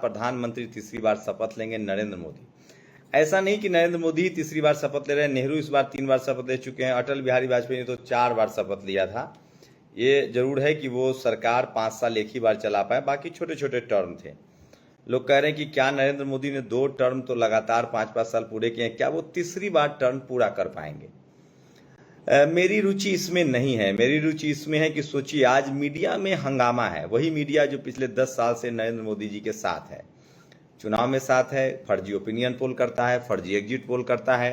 प्रधानमंत्री तीसरी बार शपथ लेंगे नरेंद्र मोदी। ऐसा नहीं कि नरेंद्र मोदी ही तीसरी बार शपथ ले रहे हैं, नेहरू इस बार 3 बार शपथ ले चुके हैं, अटल बिहारी वाजपेयी ने तो 4 बार शपथ लिया था। ये जरूर है कि वो सरकार 5 साल एक ही बार चला पाए, बाकी छोटे छोटे टर्म थे। लोग कह रहे हैं कि क्या नरेंद्र मोदी ने 2 टर्म तो लगातार 5-5 साल पूरे किए हैं, क्या वो तीसरी बार टर्म पूरा कर पाएंगे? मेरी रुचि इसमें नहीं है। मेरी रुचि इसमें है कि सोचिए, आज मीडिया में हंगामा है, वही मीडिया जो पिछले 10 साल से नरेंद्र मोदी जी के साथ है, चुनाव में साथ है, फर्जी ओपिनियन पोल करता है, फर्जी एग्जिट पोल करता है,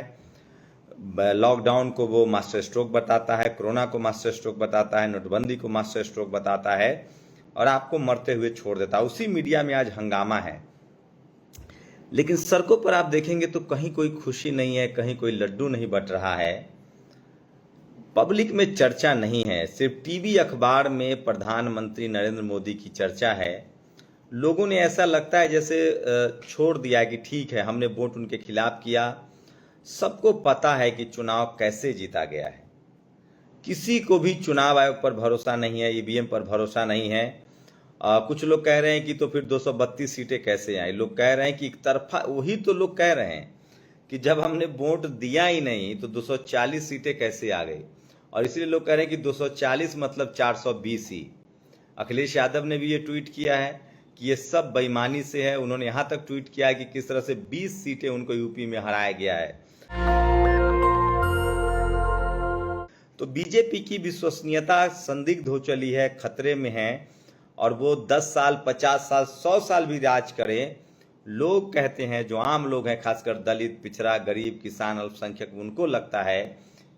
लॉकडाउन को वो मास्टर स्ट्रोक बताता है, कोरोना को मास्टर स्ट्रोक बताता है, नोटबंदी को मास्टर स्ट्रोक बताता है और आपको मरते हुए छोड़ देता है। उसी मीडिया में आज हंगामा है। लेकिन सड़कों पर आप देखेंगे तो कहीं कोई खुशी नहीं है, कहीं कोई लड्डू नहीं बट रहा है, पब्लिक में चर्चा नहीं है। सिर्फ टीवी अखबार में प्रधानमंत्री नरेंद्र मोदी की चर्चा है। लोगों ने ऐसा लगता है जैसे छोड़ दिया है कि ठीक है, हमने वोट उनके खिलाफ किया। सबको पता है कि चुनाव कैसे जीता गया है। किसी को भी चुनाव आयोग पर भरोसा नहीं है, ईवीएम पर भरोसा नहीं है। कुछ लोग कह रहे हैं कि तो फिर 232 सीटें कैसे आई। लोग कह रहे हैं कि एक तरफा, वही तो लोग कह रहे हैं कि जब हमने वोट दिया ही नहीं तो 240 सीटें कैसे आ गई। और इसलिए लोग कह रहे हैं कि 240 मतलब 420 ही। अखिलेश यादव ने भी ये ट्वीट किया है कि ये सब बेईमानी से है। उन्होंने यहां तक ट्वीट किया है कि किस तरह से 20 सीटें उनको यूपी में हराया गया है। तो बीजेपी की विश्वसनीयता संदिग्ध हो चली है, खतरे में है। और वो 10 साल, 50 साल, 100 साल भी राज करें, लोग कहते हैं, जो आम लोग हैं, खासकर दलित, पिछड़ा, गरीब, किसान, अल्पसंख्यक, उनको लगता है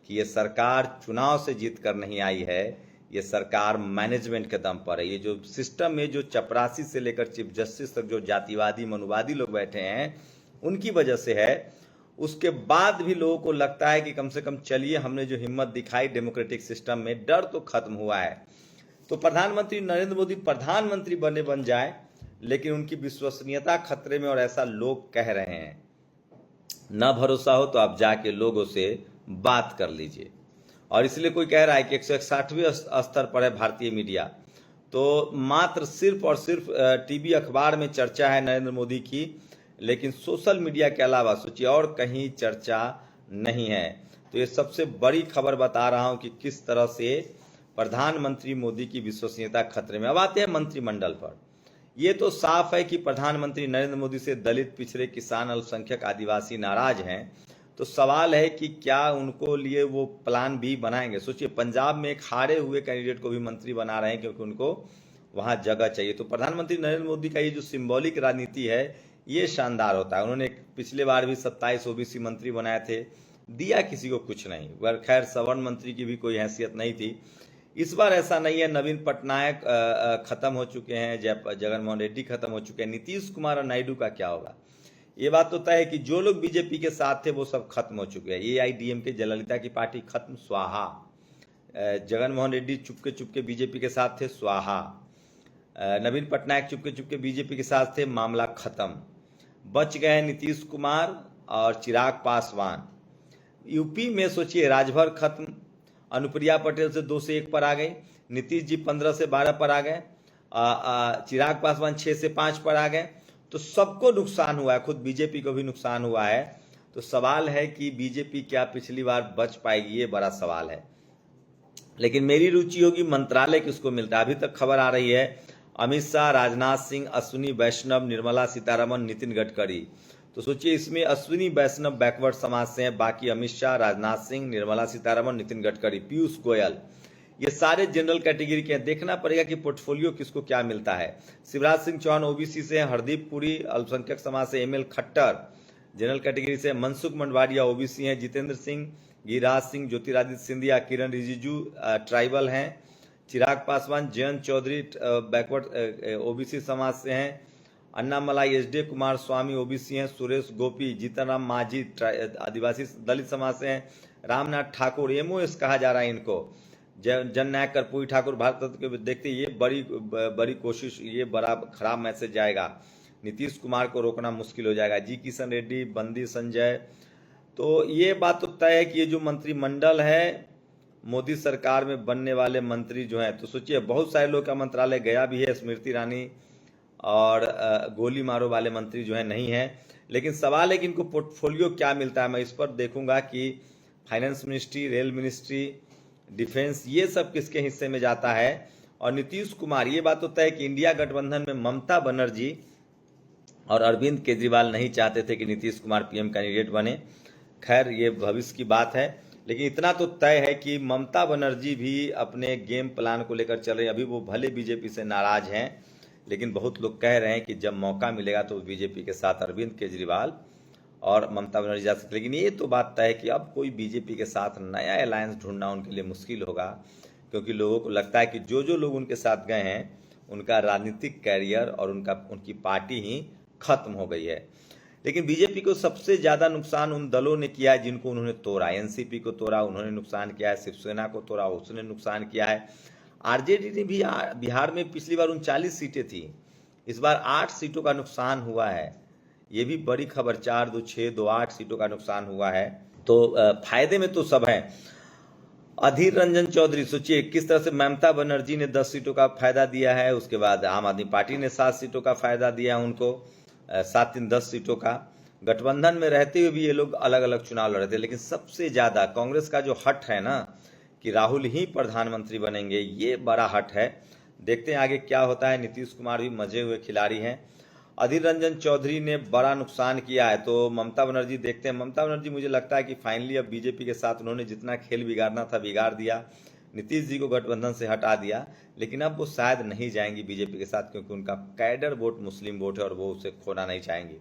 कि ये सरकार चुनाव से जीत कर नहीं आई है, ये सरकार मैनेजमेंट के दम पर है। ये जो सिस्टम में जो चपरासी से लेकर चीफ जस्टिस तक जो जातिवादी, मनुवादी लोग बैठे हैं, उनकी वजह से है। उसके बाद भी लोगों को लगता है कि कम से कम चलिए, हमने जो हिम्मत दिखाई डेमोक्रेटिक सिस्टम में, डर तो खत्म हुआ है। तो प्रधानमंत्री नरेंद्र मोदी प्रधानमंत्री बन जाए, लेकिन उनकी विश्वसनीयता खतरे में, और ऐसा लोग कह रहे हैं। ना भरोसा हो तो आप जाके लोगों से बात कर लीजिए। और इसलिए कोई कह रहा है कि 161वें स्तर पर है भारतीय मीडिया, तो मात्र सिर्फ और सिर्फ टीवी अखबार में चर्चा है नरेंद्र मोदी की, लेकिन सोशल मीडिया के अलावा सोचिए और कहीं चर्चा नहीं है। तो ये सबसे बड़ी खबर बता रहा हूं कि किस तरह से प्रधानमंत्री मोदी की विश्वसनीयता खतरे में। अब आते हैं मंत्रिमंडल पर। ये तो साफ है कि प्रधानमंत्री नरेंद्र मोदी से दलित, पिछड़े, किसान, अल्पसंख्यक, आदिवासी नाराज हैं। तो सवाल है कि क्या उनको लिए वो प्लान बी बनाएंगे। सोचिए, पंजाब में एक हारे हुए कैंडिडेट को भी मंत्री बना रहे हैं क्योंकि उनको वहां जगह चाहिए। तो प्रधानमंत्री नरेंद्र मोदी का ये जो सिंबॉलिक राजनीति है, ये शानदार होता है। उन्होंने पिछले बार भी 27 ओबीसी मंत्री बनाए थे, दिया किसी को कुछ नहीं। वह खैर सवर्ण मंत्री की भी कोई हैसियत नहीं थी। इस बार ऐसा नहीं है। नवीन पटनायक खत्म हो चुके हैं, जगनमोहन रेड्डी खत्म हो चुके हैं। नीतीश कुमार और नायडू का क्या होगा? ये बात तो तय है कि जो लोग बीजेपी के साथ थे वो सब खत्म हो चुके हैं। एआईडीएमके, जयललिता की पार्टी खत्म, स्वाहा। जगनमोहन रेड्डी चुपके चुपके बीजेपी के साथ थे, स्वाहा। नवीन पटनायक चुपके चुपके बीजेपी के साथ थे, मामला खत्म। बच गए नीतीश कुमार और चिराग पासवान। यूपी में सोचिए, राजभर खत्म, अनुप्रिया पटेल से 2 से 1 पर आ गई, नीतीश जी 15 से 12 पर आ गए, चिराग पासवान 6 से 5 पर आ गए। तो सबको नुकसान हुआ है, खुद बीजेपी को भी नुकसान हुआ है। तो सवाल है कि बीजेपी क्या पिछली बार बच पाएगी, ये बड़ा सवाल है। लेकिन मेरी रुचि होगी मंत्रालय किसको मिलता है। अभी तक खबर आ रही है अमित शाह, राजनाथ सिंह, अश्विनी वैष्णव, निर्मला सीतारमण, नितिन गडकरी। तो सोचिए, इसमें अश्विनी वैष्णव बैकवर्ड समाज से हैं, बाकी अमित शाह, राजनाथ सिंह, निर्मला सीतारमण, नितिन गडकरी, पीयूष गोयल, ये सारे जनरल कैटेगरी के हैं। देखना पड़ेगा कि पोर्टफोलियो किसको क्या मिलता है। शिवराज सिंह चौहान ओबीसी से हैं, हरदीप पुरी अल्पसंख्यक समाज से, एमएल खट्टर जनरल कैटेगरी से, मनसुख मंडवाडिया ओबीसी हैं, जितेंद्र सिंह, गिरिराज सिंह, ज्योतिरादित्य सिंधिया, किरण रिजिजू ट्राइबल हैं, चिराग पासवान, जयंत चौधरी बैकवर्ड ओबीसी समाज से हैं, अन्नामलाई एचडी कुमार स्वामी ओबीसी हैं, सुरेश गोपी, जीतनराम मांझी आदिवासी दलित समाज से हैं, रामनाथ ठाकुर एमओएस कहा जा रहा है इनको, जन नायक कर्पूरी ठाकुर भारत रत्न के। देखते ये बड़ी कोशिश, ये बड़ा खराब मैसेज जाएगा। नीतीश कुमार को रोकना मुश्किल हो जाएगा। जी किशन रेड्डी, बंदी संजय। तो ये बात तो तय है कि ये जो मंत्रिमंडल है, मोदी सरकार में बनने वाले मंत्री जो हैं, तो सोचिए बहुत सारे लोग का मंत्रालय गया भी है। स्मृति ईरानी और गोली मारो वाले मंत्री जो है नहीं है। लेकिन सवाल है कि इनको पोर्टफोलियो क्या मिलता है। मैं इस पर देखूंगा कि finance ministry, rail ministry, defence, ये सब किसके हिस्से में जाता है। और नीतीश कुमार, ये बात होता है कि इंडिया गठबंधन में ममता बनर्जी और अरविंद केजरीवाल नहीं चाहते थे कि नीतीश कुमार पीएम कैंडिडेट बने। खैर, ये भविष्य की बात है, लेकिन इतना तो तय है कि ममता बनर्जी भी अपने गेम प्लान को लेकर चल रही है। अभी वो भले बीजेपी से नाराज हैं, लेकिन बहुत लोग कह रहे हैं कि जब मौका मिलेगा तो बीजेपी के साथ अरविंद केजरीवाल और ममता बनर्जी जा सकते। लेकिन ये तो बात तय है कि अब कोई बीजेपी के साथ नया अलायंस ढूंढना उनके लिए मुश्किल होगा, क्योंकि लोगों को लगता है कि जो लोग उनके साथ गए हैं उनका राजनीतिक कैरियर और उनकी पार्टी ही खत्म हो गई है। लेकिन बीजेपी को सबसे ज्यादा नुकसान उन दलों ने किया है जिनको उन्होंने तोड़ा। एनसीपी को तोड़ा, उन्होंने नुकसान किया है। शिवसेना को तोड़ा, उसने नुकसान किया है। आरजेडी ने भी बिहार में पिछली बार 39 सीटें थी, इस बार 8 सीटों का नुकसान हुआ है। ये भी बड़ी खबर, 4, 2, 6, 2, 8 सीटों का नुकसान हुआ है। तो फायदे में तो सब है। अधीर रंजन चौधरी, सोचिए किस तरह से ममता बनर्जी ने 10 सीटों का फायदा दिया है, उसके बाद आम आदमी पार्टी ने 7 सीटों का फायदा दिया उनको, 7, 3, 10 सीटों का। गठबंधन में रहते हुए भी ये लोग अलग अलग चुनाव लड़ रहे थे। लेकिन सबसे ज्यादा कांग्रेस का जो हट है ना कि राहुल ही प्रधानमंत्री बनेंगे, ये बड़ा हट है। देखते हैं आगे क्या होता है। नीतीश कुमार भी मजे हुए खिलाड़ी हैं। अधीर रंजन चौधरी ने बड़ा नुकसान किया है। तो ममता बनर्जी, देखते हैं। ममता बनर्जी, मुझे लगता है कि फाइनली अब बीजेपी के साथ उन्होंने जितना खेल बिगाड़ना था बिगाड़ दिया, नीतीश जी को गठबंधन से हटा दिया। लेकिन अब वो शायद नहीं जाएंगी बीजेपी के साथ, क्योंकि उनका कैडर वोट मुस्लिम वोट है और वो उसे खोना नहीं चाहेंगी।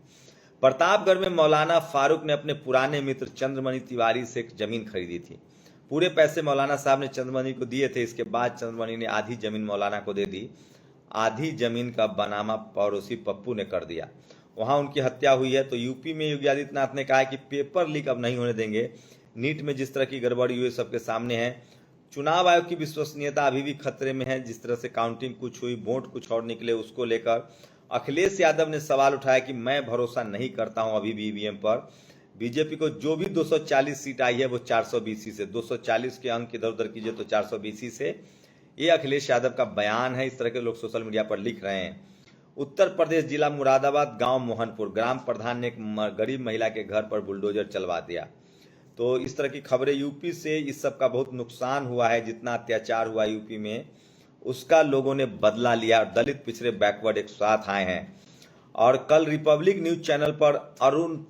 प्रतापगढ़ में मौलाना फारूक ने अपने पुराने मित्र चंद्रमणि तिवारी से एक जमीन खरीदी थी। पूरे पैसे मौलाना साहब ने चंद्रमणि को दिए थे। इसके बाद चंद्रमणि ने आधी जमीन मौलाना को दे दी। आधी जमीन का बनामा पड़ोसी पप्पू ने कर दिया। वहां उनकी हत्या हुई है। तो यूपी में योगी आदित्यनाथ ने कहा है कि पेपर लीक अब नहीं होने देंगे। नीट में जिस तरह की गड़बड़ी हुई सबके सामने है। चुनाव आयोग की विश्वसनीयता अभी भी खतरे में है। जिस तरह से काउंटिंग कुछ हुई, वोट कुछ और निकले, उसको लेकर अखिलेश यादव ने सवाल उठाया कि मैं भरोसा नहीं करता हूं अभी भी ईवीएम पर। बीजेपी को जो भी 240 सीट आई है वो 420 से, 240 के अंक इधर उधर कीजिए तो 420 से। ये अखिलेश यादव का बयान है। इस तरह के लोग सोशल मीडिया पर लिख रहे हैं। उत्तर प्रदेश जिला मुरादाबाद, गांव मोहनपुर, ग्राम प्रधान ने एक गरीब महिला के घर पर बुलडोजर चलवा दिया। तो इस तरह की खबरें यूपी से। इस सब का बहुत नुकसान हुआ है। जितना अत्याचार हुआ यूपी में उसका लोगों ने बदला लिया और दलित पिछड़े बैकवर्ड एक साथ आए हैं। और कल रिपब्लिक न्यूज चैनल पर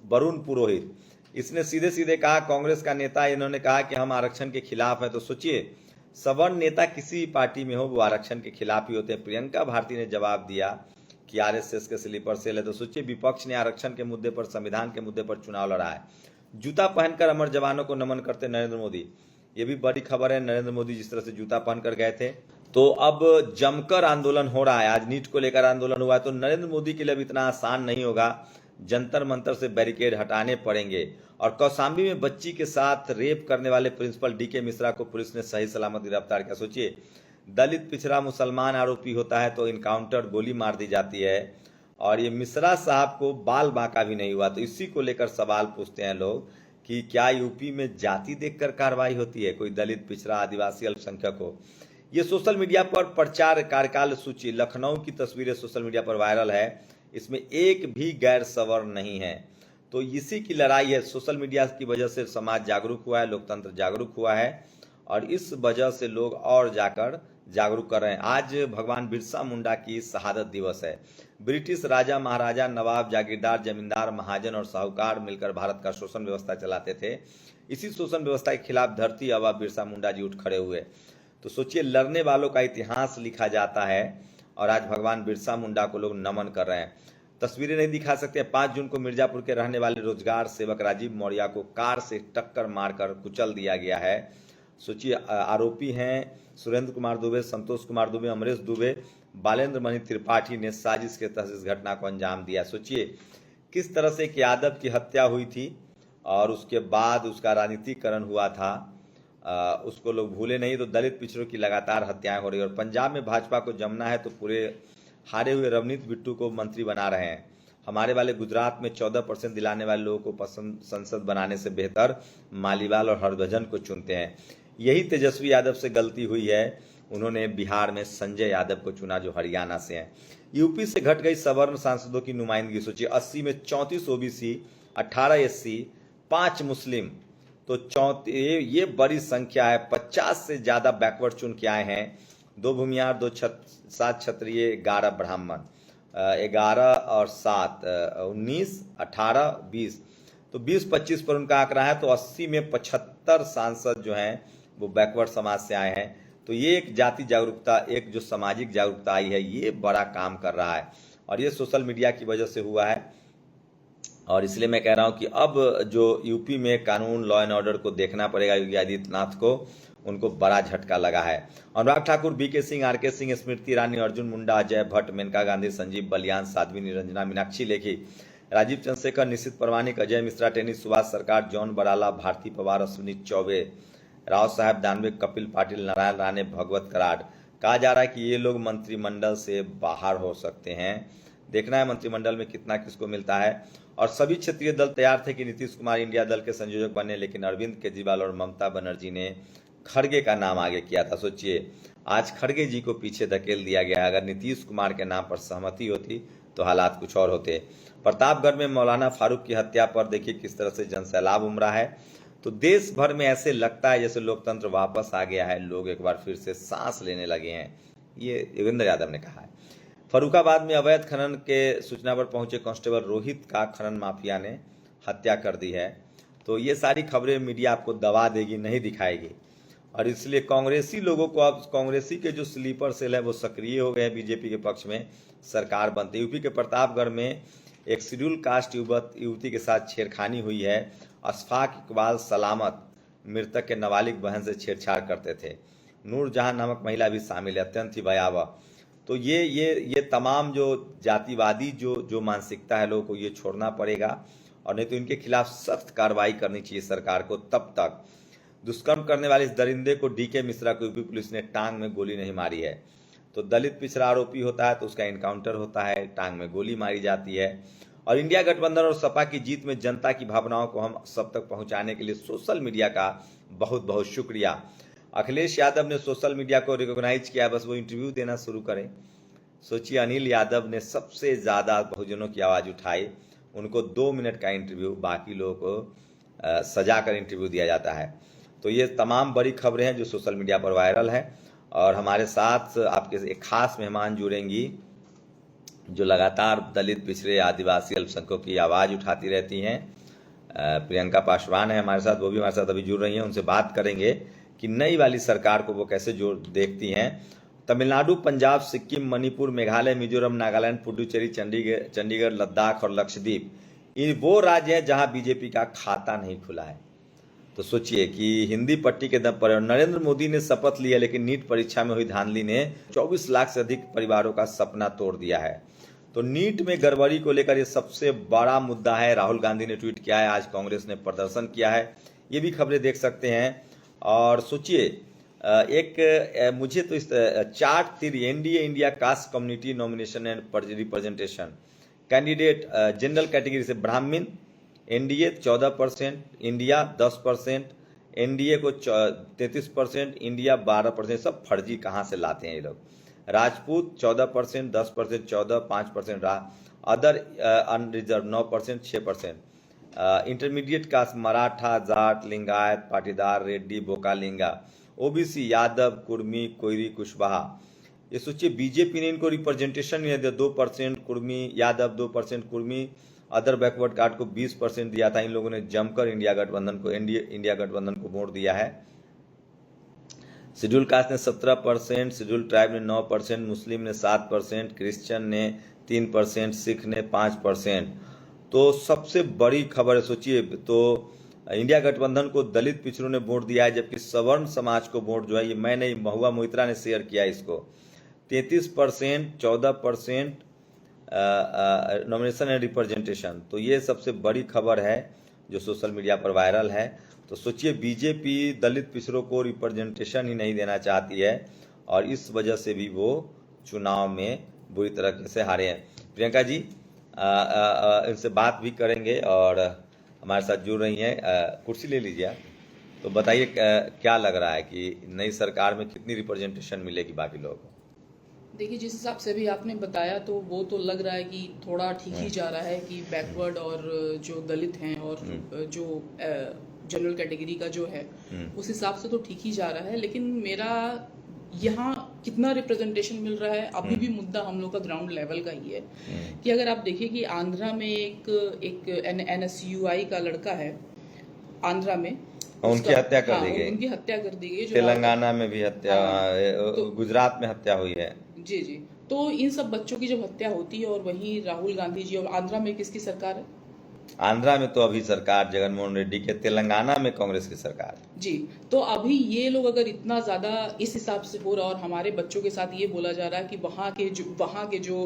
वरुण पुरोहित, इसने सीधे सीधे कहा, कांग्रेस का नेता, इन्होंने कहा कि हम आरक्षण के खिलाफ हैं। तो सोचिए, सवर्ण नेता किसी पार्टी में हो वो आरक्षण के खिलाफ ही होते हैं। प्रियंका भारती ने जवाब दिया कि आरएसएस के स्लीपर सेल है। तो सोचिए, विपक्ष ने आरक्षण के मुद्दे पर, संविधान के मुद्दे पर चुनाव लड़ा है। जूता पहनकर अमर जवानों को नमन करते नरेंद्र मोदी, ये भी बड़ी खबर है। नरेंद्र मोदी जिस तरह से जूता पहनकर गए थे। तो अब जमकर आंदोलन हो रहा है। आज नीट को लेकर आंदोलन हुआ है। तो नरेंद्र मोदी के लिए अब इतना आसान नहीं होगा। जंतर मंतर से बैरिकेड हटाने पड़ेंगे। और कौशाम्बी में बच्ची के साथ रेप करने वाले प्रिंसिपल डीके मिश्रा को पुलिस ने सही सलामत गिरफ्तार किया। सोचिए, दलित पिछड़ा मुसलमान आरोपी होता है तो इनकाउंटर, गोली मार दी जाती है, और ये मिश्रा साहब को बाल बांका भी नहीं हुआ। तो इसी को लेकर सवाल पूछते हैं लोग कि क्या यूपी में जाति देखकर कार्रवाई होती है? कोई दलित, पिछड़ा, आदिवासी, अल्पसंख्यक हो। ये सोशल मीडिया पर प्रचार कार्यकाल सूची, लखनऊ की तस्वीरें सोशल मीडिया पर वायरल है। इसमें एक भी गैर सवर्ण नहीं है। तो इसी की लड़ाई है। सोशल मीडिया की वजह से समाज जागरूक हुआ है, लोकतंत्र जागरूक हुआ है, और इस वजह से लोग और जाकर जागरूक कर रहे हैं। आज भगवान बिरसा मुंडा की शहादत दिवस है। ब्रिटिश राजा, महाराजा, नवाब, जागीरदार, जमींदार, महाजन और साहूकार मिलकर भारत का शोषण व्यवस्था चलाते थे। इसी शोषण व्यवस्था के खिलाफ धरती आबा बिरसा मुंडा जी उठ खड़े हुए। तो सोचिए, लड़ने वालों का इतिहास लिखा जाता है और आज भगवान बिरसा मुंडा को लोग नमन कर रहे हैं। तस्वीरें नहीं दिखा सकते। 5 जून को मिर्जापुर के रहने वाले रोजगार सेवक राजीव मौर्य को कार से टक्कर मारकर कुचल दिया गया है। सोचिए, आरोपी हैं सुरेंद्र कुमार दुबे, संतोष कुमार दुबे, अमरेश दुबे, बालेंद्र मणि त्रिपाठी ने साजिश के तहत इस घटना को अंजाम दिया। सोचिए किस तरह से एक यादव की हत्या हुई थी और उसके बाद उसका राजनीतिकरण हुआ था। उसको लोग भूले नहीं। तो दलित पिछड़ों की लगातार हत्याएं हो रही है। और पंजाब में भाजपा को जमना है तो पूरे हारे हुए रवनीत बिट्टू को मंत्री बना रहे हैं। हमारे वाले गुजरात में 14% दिलाने वाले लोगों को पसंद संसद बनाने से बेहतर मालीवाल और हरभजन को चुनते हैं। यही तेजस्वी यादव से गलती हुई है। उन्होंने बिहार में संजय यादव को चुना जो हरियाणा से हैं। यूपी से घट गई सवर्ण सांसदों की नुमाइंदगी। सोचिए 80 में 34 ओबीसी, 18 एससी, 5 मुस्लिम। तो ये बड़ी संख्या है। 50 से ज्यादा बैकवर्ड चुन के आए हैं। 2 भूमिहार, 7 क्षत्रिय, 11 ब्राह्मण, 11 और 7 19, 18, 20। तो 20-25 पर उनका आंकड़ा है। तो 80 में 75 सांसद जो हैं वो बैकवर्ड समाज से आए हैं। तो ये एक जाति जागरूकता, एक जो सामाजिक जागरूकता आई है, ये बड़ा काम कर रहा है और ये सोशल मीडिया की वजह से हुआ है। और इसलिए मैं कह रहा हूं कि अब जो यूपी में कानून, लॉ एंड ऑर्डर को देखना पड़ेगा योगी आदित्यनाथ को। उनको बड़ा झटका लगा है। अनुराग ठाकुर, बीके सिंह, आरके सिंह, स्मृति ईरानी, अर्जुन मुंडा, अजय भट्ट, मेनका गांधी, संजीव बलियान, साध्वी निरंजना, मीनाक्षी लेखी, राजीव चंद्रशेखर, निशित प्रमाणिक, अजय मिश्रा, टेनिस सुभाष सरकार, जॉन बराला, भारती पवार, अश्विनी चौबे, राव साहब दानवे, कपिल पाटिल, नारायण राणे, भगवत कराड़। कहा जा रहा है कि ये लोग मंत्रिमंडल से बाहर हो सकते हैं। देखना है मंत्रिमंडल में कितना किसको मिलता है। और सभी क्षेत्रीय दल तैयार थे कि नीतीश कुमार इंडिया दल के संयोजक बने, लेकिन अरविंद केजरीवाल और ममता बनर्जी ने खड़गे का नाम आगे किया था। सोचिए आज खड़गे जी को पीछे धकेल दिया गया। अगर नीतीश कुमार के नाम पर सहमति होती तो हालात कुछ और होते। प्रतापगढ़ में मौलाना फारूक की हत्या पर देखिए किस तरह से जनसैलाब उमड़ा है। तो देश भर में ऐसे लगता है जैसे लोकतंत्र वापस आ गया है, लोग एक बार फिर से सांस लेने लगे हैं, ये योगेंद्र यादव ने कहा है। फर्रुखाबाद में अवैध खनन के सूचना पर पहुंचे कांस्टेबल रोहित का खनन माफिया ने हत्या कर दी है। तो ये सारी खबरें मीडिया आपको दबा देगी, नहीं दिखाएगी। और इसलिए कांग्रेसी लोगों को, अब कांग्रेसी के जो स्लीपर सेल है वो सक्रिय हो गए हैं बीजेपी के पक्ष में, सरकार बनती। यूपी के प्रतापगढ़ में एक शेड्यूल कास्ट युवती के साथ छेड़खानी हुई है। अशफाक इकबाल सलामत मृतक के नाबालिग बहन से छेड़छाड़ करते थे। नूरजहां नामक महिला भी शामिल है। अत्यंत ही भयावह। तो ये तमाम जो जातिवादी जो मानसिकता है, लोगों को ये छोड़ना पड़ेगा और नहीं तो इनके खिलाफ सख्त कार्रवाई करनी चाहिए सरकार को। तब तक दुष्कर्म करने वाले इस दरिंदे को डीके मिश्रा को यूपी पुलिस ने टांग में गोली नहीं मारी है। तो दलित पिछड़ा आरोपी होता है तो उसका एनकाउंटर होता है, टांग में गोली मारी जाती है। और इंडिया गठबंधन और सपा की जीत में जनता की भावनाओं को हम सब तक पहुंचाने के लिए सोशल मीडिया का बहुत बहुत शुक्रिया। अखिलेश यादव ने सोशल मीडिया को रिकॉग्नाइज किया, बस वो इंटरव्यू देना शुरू करें। सोचिए अनिल यादव ने सबसे ज्यादा बहुजनों की आवाज उठाई, उनको 2 मिनट का इंटरव्यू, बाकी लोगों को सजा कर इंटरव्यू दिया जाता है। तो ये तमाम बड़ी खबरें हैं जो सोशल मीडिया पर वायरल है। और हमारे साथ आपके एक खास मेहमान जुड़ेंगी जो लगातार दलित, पिछड़े, आदिवासी, अल्पसंख्यकों की आवाज़ उठाती रहती हैं। प्रियंका पासवान है हमारे साथ, वो भी हमारे साथ अभी जुड़ रही हैं। उनसे बात करेंगे कि नई वाली सरकार को वो कैसे जो देखती हैं। तमिलनाडु, पंजाब, सिक्किम, मणिपुर, मेघालय, मिजोरम, नागालैंड, पुडुचेरी, चंडीगढ़, लद्दाख और लक्षद्वीप, ये वो राज्य हैं जहां बीजेपी का खाता नहीं खुला है। तो सोचिए कि हिंदी पट्टी के दम पर नरेंद्र मोदी ने शपथ लिया, लेकिन नीट परीक्षा में हुई धांधली ने 24 लाख से अधिक परिवारों का सपना तोड़ दिया है। तो नीट में गड़बड़ी को लेकर ये सबसे बड़ा मुद्दा है। राहुल गांधी ने ट्वीट किया है, आज कांग्रेस ने प्रदर्शन किया है, ये भी खबरें देख सकते हैं। और सोचिए मुझे तो इस chart three NDA India cast community nomination and representation candidate general category से ब्राह्मण एनडीए 14%, इंडिया 10%, एनडीए को 33%, इंडिया 12%। सब फर्जी कहाँ से लाते हैं ये लोग। राजपूत 14%, 10%, 14, 5% रहा। Other unreserve 9%, 6%। Intermediate caste Maratha, Jat, Lingayat, Patidar, Reddy, Vokkaliga, OBC Yadav, Kurmi, Koeri, Kushwaha. ये सोचिए बीजेपी ने इनको रिप्रेजेंटेशन नहीं दिया। 2% Kurmi Yadav, 2% Kurmi, other backward card को 20% दिया था। इन लोगों ने जमकर इंडिया गठबंधन को वोट दिया है। शेड्यूल कास्ट ने 17%, शेड्यूल ट्राइब ने 9%, मुस्लिम ने 7%, क्रिश्चियन ने 3%, सिख ने 5%। तो सबसे बड़ी खबर है, सोचिए तो इंडिया गठबंधन को दलित पिछड़ों ने वोट दिया है, जबकि सवर्ण समाज को वोट जो है, ये मैंने महुआ मोहित्रा ने शेयर किया इसको, 33%, 14% नॉमिनेशन एंड रिप्रेजेंटेशन। तो ये सबसे बड़ी खबर है जो सोशल मीडिया पर वायरल है। तो सोचिए बीजेपी दलित पिछड़ों को रिप्रेजेंटेशन ही नहीं देना चाहती है और इस वजह से भी वो चुनाव में बुरी तरीके से हारे हैं। प्रियंका जी इनसे बात भी करेंगे और हमारे साथ जुड़ रही हैं। कुर्सी ले लीजिए। तो बताइए क्या लग रहा है कि नई सरकार में कितनी रिप्रेजेंटेशन मिलेगी बाकी लोगों को। देखिए, जिस हिसाब से भी आपने बताया तो वो तो लग रहा है कि थोड़ा ठीक ही जा रहा है कि बैकवर्ड और जो दलित हैं और जो जनरल कैटेगरी का जो है उस हिसाब से तो ठीक ही जा रहा है। लेकिन मेरा यहाँ कितना रिप्रेजेंटेशन मिल रहा है अभी भी मुद्दा हम लोग का ग्राउंड लेवल का ही है कि अगर आप देखिए कि आंध्रा में एक NSUI का लड़का है आंध्रा में, उनकी हत्या कर दी गई। उनकी हत्या कर दी गई। तेलंगाना में भी हत्या, तो गुजरात में हत्या हुई है। जी जी। तो इन सब बच्चों की जब हत्या होती है और वहीं राहुल गांधी जी, और आंध्रा में किसकी सरकार है? आंध्रा में तो अभी सरकार जगनमोहन रेड्डी के, तेलंगाना में कांग्रेस की सरकार जी। तो अभी ये लोग अगर इतना ज्यादा इस हिसाब से हो रहा और हमारे बच्चों के साथ ये बोला जा रहा है कि वहाँ के जो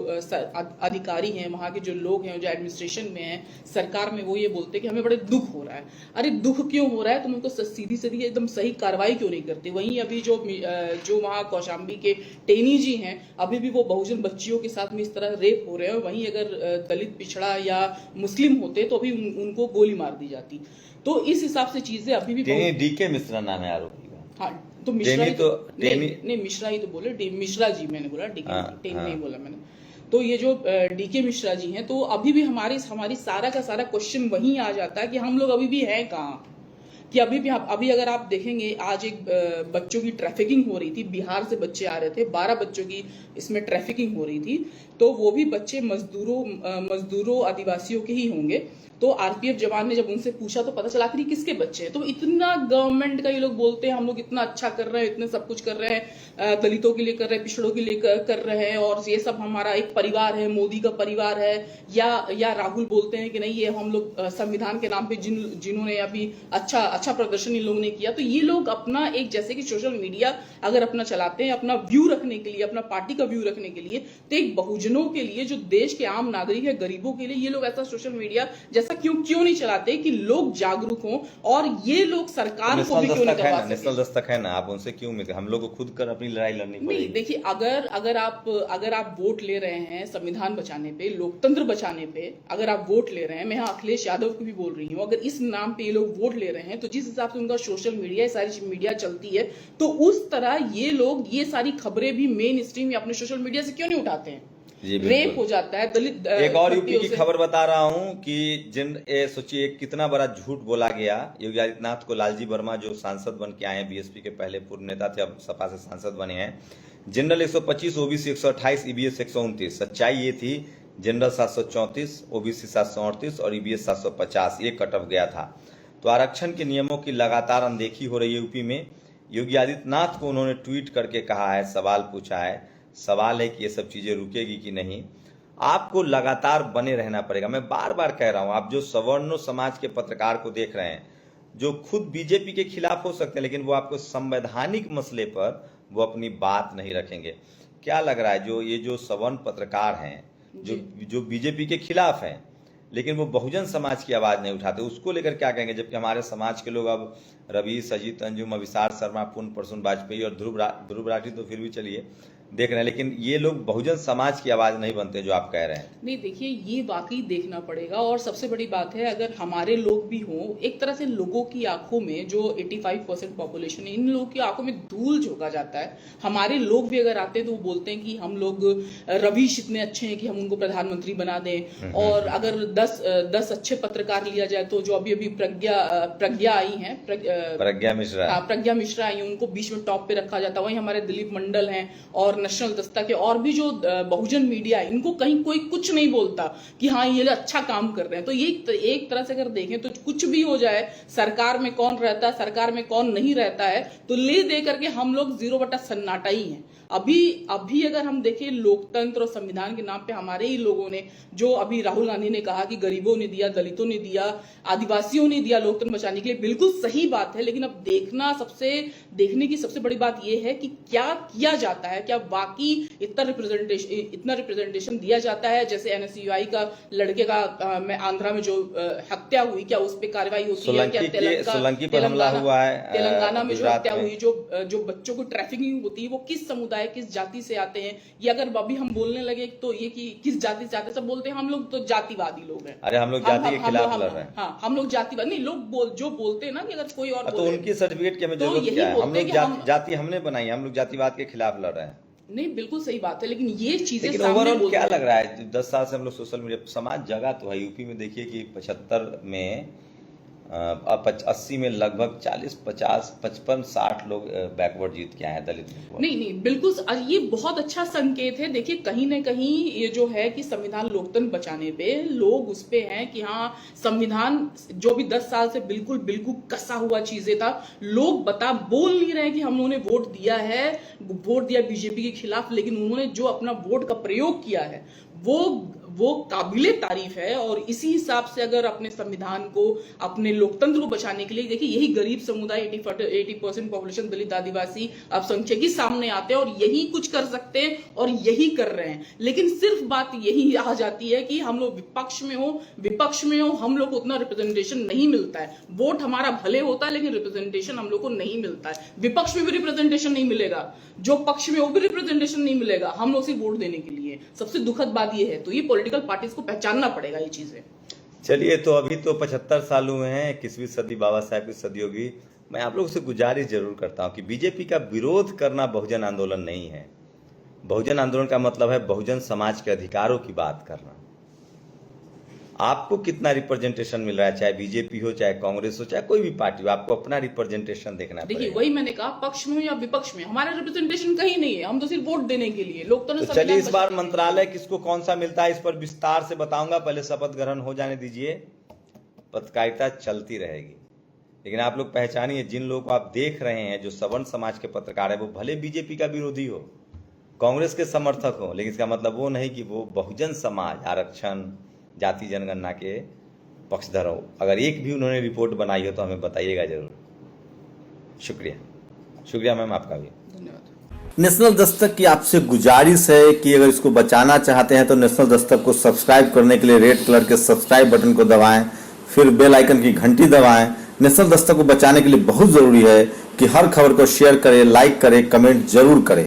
अधिकारी हैं, वहाँ के जो लोग हैं, जो एडमिनिस्ट्रेशन में हैं, सरकार में, वो ये बोलते हैं कि हमें बड़े दुख हो रहा है। अरे दुख क्यों हो रहा है? तुम उनको सीधी सीधी एकदम सही कार्रवाई क्यों नहीं करते? वहीं अभी जो वहाँ कौशाम्बी के टेनी जी हैं, अभी भी वो बहुजन बच्चियों के साथ में इस तरह रेप हो रहे हैं। वहीं अगर दलित, पिछड़ा या मुस्लिम होते तो अभी उनको गोली मार दी जाती। तो इस हिसाब से चीजें अभी भी DK मिश्रा नाम है आरोपी का। हाँ, तो मिश्रा ही तो नहीं, मिश्रा ही तो बोले, मिश्रा जी मैंने बोला, टेनी नहीं बोला मैंने। तो ये जो DK मिश्रा जी हैं, तो अभी भी हमारी सारा का सारा क्वेश्चन वहीं आ जाता है कि हम लोग अभी भी हैं कहाँ? कि अभी अगर आप देखेंगे, आज एक बच्चों की ट्रैफिकिंग हो रही थी, बिहार से बच्चे आ रहे थे, 12 बच्चों की इसमें ट्रैफिकिंग हो रही थी। तो वो भी बच्चे मजदूरों आदिवासियों के ही होंगे। तो RPF जवान ने जब उनसे पूछा तो पता चला कि किसके बच्चे हैं। तो इतना गवर्नमेंट का ये लोग बोलते हैं हम लोग इतना अच्छा कर रहे हैं, इतने सब कुछ कर रहे हैं, दलितों के लिए कर रहे हैं, पिछड़ों के लिए कर रहे हैं, और ये सब हमारा एक परिवार है, मोदी का परिवार है। या राहुल बोलते हैं कि नहीं, ये हम लोग संविधान के नाम पे जिन्होंने अभी अच्छा प्रदर्शन इन लोगों ने किया। तो ये लोग अपना एक, जैसे कि सोशल मीडिया अगर अपना चलाते हैं अपना व्यू रखने के लिए, अपना पार्टी का व्यू रखने के लिए, तो एक बहुजनों के लिए, जो देश के आम नागरिक है, गरीबों के लिए ये लोग ऐसा सोशल मीडिया जैसा क्यों नहीं चलाते कि लोग जागरूक हों, और ये लोग सरकार को भी क्यों नहीं करवा सकते? नेशनल दस्तक है ना, आप उनसे क्यों उम्मीद? हम लोग को खुद कर अपनी लड़ाई लड़नी पड़ेगी। नहीं, देखिए, अगर आप वोट ले रहे हैं संविधान बचाने पे, लोकतंत्र बचाने पे, अगर आप वोट ले रहे हैं, मैं यहाँ अखिलेश यादव को भी बोल रही हूँ, अगर इस नाम पे ये लोग वोट ले रहे हैं, तो जिस हिसाब से उनका सोशल मीडिया, सारी मीडिया चलती है, तो उस तरह ये लोग ये सारी खबरें भी मेन स्ट्रीम या अपने सोशल मीडिया से क्यों नहीं उठाते हैं? रेप हो जाता है, दलित। एक और यूपी की खबर बता रहा हूं कि सोचिए कितना बड़ा झूठ बोला गया। योगी आदित्यनाथ को लालजी वर्मा, जो सांसद बन के आए हैं, BSP के पहले पूर्व नेता थे, अब सपा से सांसद बने हैं। General 125, OBC 128, EBS 129। सच्चाई ये थी, जनरल 734, OBC 738 और EBS 750 ये कट ऑफ गया था। तो आरक्षण के नियमों की लगातार अनदेखी हो रही है यूपी में। योगी आदित्यनाथ को उन्होंने ट्वीट करके कहा है, सवाल पूछा है, सवाल है कि ये सब चीजें रुकेगी कि नहीं। आपको लगातार बने रहना पड़ेगा। मैं बार बार कह रहा हूं, आप जो सवर्णों समाज के पत्रकार को देख रहे हैं, जो खुद बीजेपी के खिलाफ हो सकते हैं, लेकिन वो आपको संवैधानिक मसले पर वो अपनी बात नहीं रखेंगे। क्या लग रहा है, जो सवर्ण पत्रकार हैं, जो बीजेपी के खिलाफ हैं, लेकिन वो बहुजन समाज की आवाज नहीं उठाते, उसको लेकर क्या कहेंगे? जबकि हमारे समाज के लोग अब रवि, अजीत अंजुम, अविसार शर्मा, पुण्य प्रसून वाजपेयी और ध्रुव राठी तो फिर भी चलिए देख रहे हैं, लेकिन ये लोग बहुजन समाज की आवाज नहीं बनते, जो आप कह रहे हैं। नहीं, देखिए, ये वाकई देखना पड़ेगा। और सबसे बड़ी बात है, अगर हमारे लोग भी हों, एक तरह से लोगों की आंखों में, जो 85% पॉपुलेशन है, इन लोगों की आंखों में धूल झोंका जाता है। हमारे लोग भी अगर आते हैं तो वो बोलते हैं कि हम लोग रवीश इतने अच्छे हैं कि हम उनको प्रधानमंत्री बना दें। और अगर 10 अच्छे पत्रकार लिया जाए तो जो अभी प्रज्ञा आई है, प्रज्ञा मिश्रा आई है, उनको बीच में टॉप पे रखा जाता है। वहीं हमारे दिलीप मंडल हैं और नेशनल दस्तक के और भी जो बहुजन मीडिया है, इनको कहीं कोई कुछ नहीं बोलता कि हाँ ये अच्छा काम कर रहे हैं। तो ये एक तरह से अगर देखें तो कुछ भी हो जाए, सरकार में कौन रहता है, सरकार में कौन नहीं रहता है, तो ले दे करके हम लोग 0 सन्नाटा ही हैं। अभी अगर हम देखें, लोकतंत्र और संविधान के नाम पे हमारे ही लोगों ने, जो अभी राहुल गांधी ने कहा कि गरीबों ने दिया, दलितों ने दिया, आदिवासियों ने दिया लोकतंत्र बचाने के लिए, बिल्कुल सही बात है। लेकिन अब देखने की सबसे बड़ी बात यह है कि क्या किया जाता है, क्या बाकी इतना रिप्रेजेंटेशन दिया जाता है? जैसे NSUI का लड़के का आंध्रा में जो हत्या हुई, क्या उस पर कार्रवाई होती है? क्या सोलंकी पर हमला हुआ है, तेलंगाना में जो हत्या हुई, जो बच्चों को ट्रैफिकिंग होती है, वो किस समुदाय, किस जाति से आते हैं? ये अगर अभी हम बोलने लगे तो ये कि किस जाति से आते, सब बोलते हैं हम लोग तो जातिवादी लोग हैं। अरे हम लोग जाति के खिलाफ लड़ रहे हैं। हाँ, हम लोग जातिवादी नहीं, लोग जो बोलते हैं ना कि अगर कोई और तो उनकी सर्टिफिकेट की हमें जरूरत क्या है? हम लोग जाति हमने बनाई, हम लोग जातिवाद के खिलाफ लड़ रहे हैं। नहीं, बिल्कुल सही बात है, लेकिन ये चीजें लेकिन सामने ओवरऑल बोलते क्या हैं। लग रहा है 10 साल से हम लोग सोशल मीडिया समाज जगह तो है। यूपी में देखिए कि 75 में 80 में लगभग 40 50 55 60 लोग बैकवर्ड जीत के आए हैं दलित में। नहीं नहीं, बिल्कुल ये बहुत अच्छा संकेत है। देखिए कहीं ना कहीं ये जो है कि संविधान लोकतंत्र बचाने पे लोग उस पे हैं कि हाँ, संविधान जो भी 10 साल से बिल्कुल बिल्कुल कसा हुआ चीजें था, लोग बोल नहीं रहे कि हम लोगों ने वोट दिया बीजेपी के खिलाफ, लेकिन उन्होंने जो अपना वोट का प्रयोग किया है वो काबिले तारीफ है। और इसी हिसाब से अगर अपने संविधान को, अपने लोकतंत्र को बचाने के लिए, देखिए यही गरीब समुदाय 80% पॉपुलेशन दलित आदिवासी अल्पसंख्यक ही सामने आते हैं और यही कुछ कर सकते हैं और यही कर रहे हैं। लेकिन सिर्फ बात यही आ जाती है कि हम लोग विपक्ष में हो, हम लोग को उतना रिप्रेजेंटेशन नहीं मिलता है। वोट हमारा भले होता है लेकिन रिप्रेजेंटेशन हम लोग को नहीं मिलता है। विपक्ष में भी रिप्रेजेंटेशन नहीं मिलेगा, जो पक्ष में वो भी रिप्रेजेंटेशन नहीं मिलेगा, हम लोग सिर्फ वोट देने के लिए। सबसे दुखद बात ये है, तो ये पॉलिटिकल पार्टीज को पहचानना पड़ेगा ये चीजें। चलिए, तो अभी तो 75 साल हुए हैं, 21वीं सदी बाबा साहेब की सदी होगी। मैं आप लोगों से गुजारिश जरूर करता हूं कि बीजेपी का विरोध करना बहुजन आंदोलन नहीं है। बहुजन आंदोलन का मतलब है बहुजन समाज के अधिकारों की बात करना। आपको कितना रिप्रेजेंटेशन मिल रहा है, चाहे बीजेपी हो, चाहे कांग्रेस हो, चाहे कोई भी पार्टी हो, आपको अपना रिप्रेजेंटेशन देखना देखिए पड़ेगा। वही मैंने कहा, पक्ष में हो या विपक्ष में, हमारा रिप्रेजेंटेशन कहीं नहीं है। हम तो सिर्फ वोट देने के लिए लोकतंत्र। तो चलिए, इस बार मंत्रालय किसको कौन सा मिलता है इस पर विस्तार से बताऊंगा। पहले शपथ ग्रहण हो जाने दीजिए, पत्रकारिता चलती रहेगी। लेकिन आप लोग पहचानिए, जिन लोगों को आप देख रहे हैं जो सवर्ण समाज के पत्रकार है, वो भले बीजेपी का विरोधी हो, कांग्रेस के समर्थक हो, लेकिन इसका मतलब वो नहीं कि वो बहुजन समाज, आरक्षण, जाति जनगणना के पक्षधर हो। अगर एक भी उन्होंने रिपोर्ट बनाई हो तो हमें बताइएगा जरूर। शुक्रिया मैम, आपका भी धन्यवाद। नेशनल दस्तक की आपसे गुजारिश है कि अगर इसको बचाना चाहते हैं तो नेशनल दस्तक को सब्सक्राइब करने के लिए रेड कलर के सब्सक्राइब बटन को दबाएं, फिर बेल आइकन की घंटी दबाएं। नेशनल दस्तक को बचाने के लिए बहुत जरूरी है कि हर खबर को शेयर करें, लाइक करें, कमेंट जरूर करें।